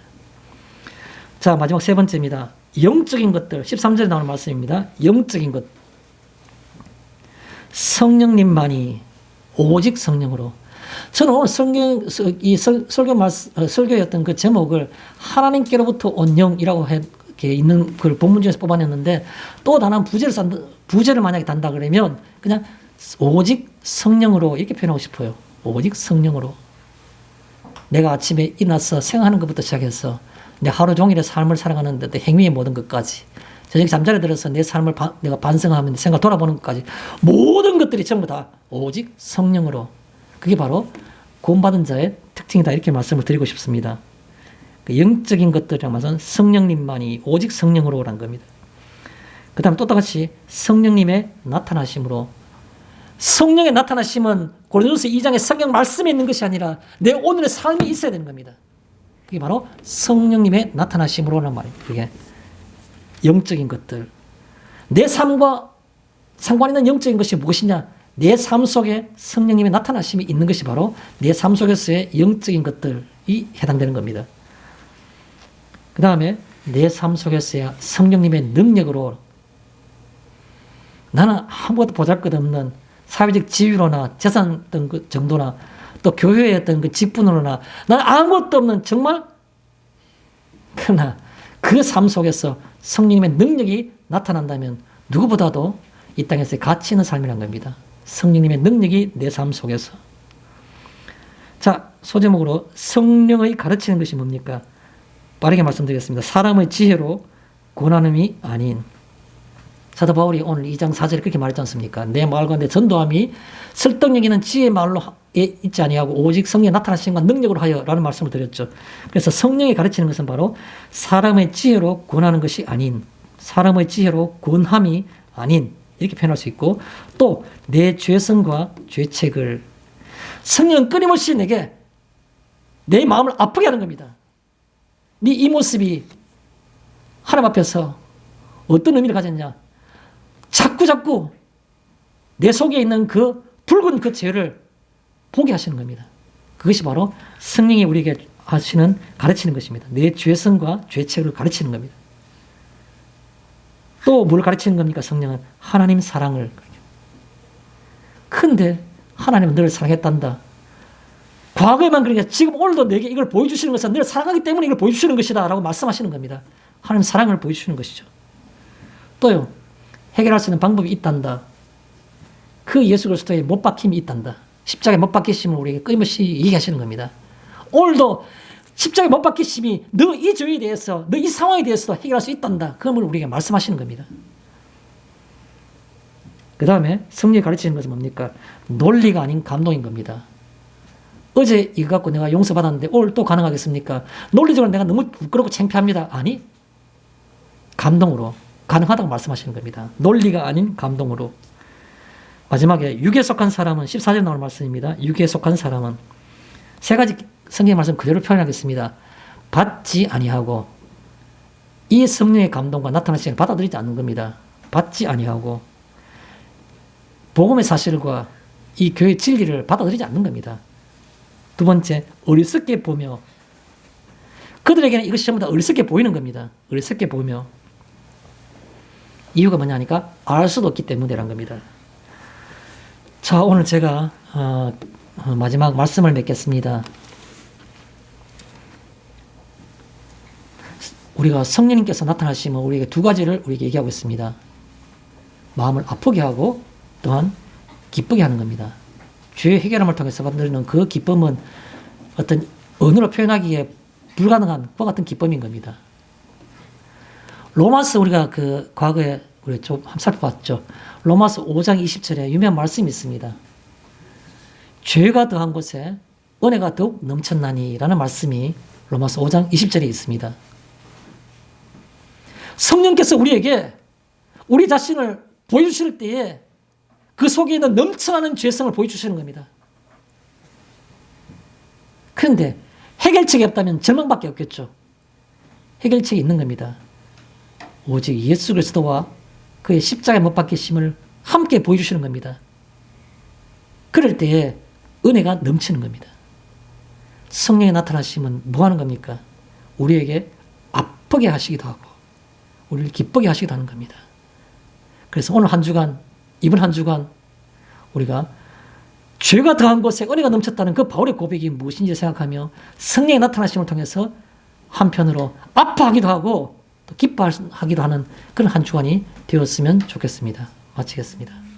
자, 마지막 세 번째입니다. 영적인 것들, 13절에 나오는 말씀입니다. 영적인 것. 성령님만이 오직 성령으로. 저는 오늘 설교였던 그 제목을 하나님께로부터 온 영이라고 이렇게 있는 그 본문 중에서 뽑아냈는데, 또 다른 부제를 만약에 단다 그러면 그냥 오직 성령으로 이렇게 표현하고 싶어요. 오직 성령으로. 내가 아침에 일어나서 생각하는 것부터 시작해서 내 하루 종일의 삶을 살아가는데 내 행위의 모든 것까지, 저녁에 잠자리에 들어서 내 삶을 내가 반성하면 생각 돌아보는 것까지, 모든 것들이 전부 다 오직 성령으로. 그게 바로 구원받은 자의 특징이다, 이렇게 말씀을 드리고 싶습니다. 그 영적인 것들이란 말은 성령님만이 오직 성령으로란 겁니다. 그 다음 또 똑같이 성령님의 나타나심으로. 성령의 나타나심은 고린도서 2장의 성경 말씀에 있는 것이 아니라 내 오늘의 삶이 있어야 되는 겁니다. 그게 바로 성령님의 나타나심으로란 말입니다. 그게 영적인 것들. 내 삶과 상관 있는 영적인 것이 무엇이냐? 내 삶 속에 성령님의 나타나심이 있는 것이 바로 내 삶 속에서의 영적인 것들이 해당되는 겁니다. 그 다음에 내 삶 속에서의 성령님의 능력으로. 나는 아무것도 보잘것없는 사회적 지위로나 재산 어떤 그 정도나 또 교회의 어떤 그 직분으로나 나는 아무것도 없는 정말, 그러나 그 삶 속에서 성령님의 능력이 나타난다면 누구보다도 이 땅에서의 가치 있는 삶이란 겁니다. 성령님의 능력이 내 삶 속에서. 자, 소제목으로 성령의 가르치는 것이 뭡니까? 빠르게 말씀드리겠습니다. 사람의 지혜로 권하는이 아닌. 사도 바울이 오늘 2장 4절에 그렇게 말했지 않습니까? 내 말과 내 전도함이 설득력 있는 지혜의 말로 있지 아니하고 오직 성령의 나타나심과 능력으로 하여 라는 말씀을 드렸죠. 그래서 성령이 가르치는 것은 바로 사람의 지혜로 권하는 것이 아닌, 사람의 지혜로 권함이 아닌, 이렇게 표현할 수 있고, 또 내 죄성과 죄책을. 성령은 끊임없이 내게 내 마음을 아프게 하는 겁니다. 네 이 모습이 하나님 앞에서 어떤 의미를 가졌냐? 자꾸 내 속에 있는 그 붉은 그 죄를 보게 하시는 겁니다. 그것이 바로 성령이 우리에게 가르치는 것입니다. 내 죄성과 죄책을 가르치는 겁니다. 또 뭘 가르치는 겁니까? 성령은 하나님 사랑을. 근데 하나님은 너를 사랑했단다. 과거에만 그러니까 지금 오늘도 내게 이걸 보여주시는 것은 너를 사랑하기 때문에 이걸 보여주시는 것이다 라고 말씀하시는 겁니다. 하나님 사랑을 보여주시는 것이죠. 또요, 해결할 수 있는 방법이 있단다. 그 예수 그리스도의 못 박힘이 있단다. 십자가에 못 박히심을 우리에게 끊임없이 얘기하시는 겁니다. 오늘도 십자가에 못 박히심이 너 이 죄에 대해서, 너 이 상황에 대해서도 해결할 수 있단다. 그걸 우리에게 말씀하시는 겁니다. 그 다음에 성령이 가르치는 것은 뭡니까? 논리가 아닌 감동인 겁니다. 어제 이거 갖고 내가 용서받았는데 오늘 또 가능하겠습니까? 논리적으로 내가 너무 부끄럽고 창피합니다. 아니, 감동으로 가능하다고 말씀하시는 겁니다. 논리가 아닌 감동으로. 마지막에 육에 속한 사람은 14절 나오는 말씀입니다. 육에 속한 사람은 세 가지 성경의 말씀 그대로 표현하겠습니다. 받지 아니하고, 이 성령의 감동과 나타나시는 받아들이지 않는 겁니다. 받지 아니하고, 복음의 사실과 이 교회의 진리를 받아들이지 않는 겁니다. 두 번째, 어리석게 보며. 그들에게는 이것이 전부 다 어리석게 보이는 겁니다. 어리석게 보며. 이유가 뭐냐니까 알 수도 없기 때문이란 겁니다. 자, 오늘 제가 마지막 말씀을 맺겠습니다. 우리가 성령님께서 나타나시면 우리에게 두 가지를 우리에게 얘기하고 있습니다. 마음을 아프게 하고 또한 기쁘게 하는 겁니다. 죄의 해결함을 통해서 만드는 그 기쁨은 어떤 언어로 표현하기에 불가능한 그와 같은 기쁨인 겁니다. 로마서 우리가 그 과거에 우리 좀 한번 살펴봤죠. 로마서 5장 20절에 유명한 말씀이 있습니다. 죄가 더한 곳에 은혜가 더욱 넘쳤나니 라는 말씀이 로마서 5장 20절에 있습니다. 성령께서 우리에게 우리 자신을 보여주실 때에 그 속에 있는 넘쳐나는 죄성을 보여주시는 겁니다. 그런데 해결책이 없다면 절망밖에 없겠죠. 해결책이 있는 겁니다. 오직 예수 그리스도와 그의 십자가에 못 박히심을 함께 보여주시는 겁니다. 그럴 때에 은혜가 넘치는 겁니다. 성령이 나타나시면 뭐 하는 겁니까? 우리에게 아프게 하시기도 하고 우리를 기쁘게 하시기도 하는 겁니다. 그래서 오늘 한 주간, 이번 한 주간 우리가 죄가 더한 곳에 은혜가 넘쳤다는 그 바울의 고백이 무엇인지 생각하며 성령의 나타나심을 통해서 한편으로 아파하기도 하고 또 기뻐하기도 하는 그런 한 주간이 되었으면 좋겠습니다. 마치겠습니다.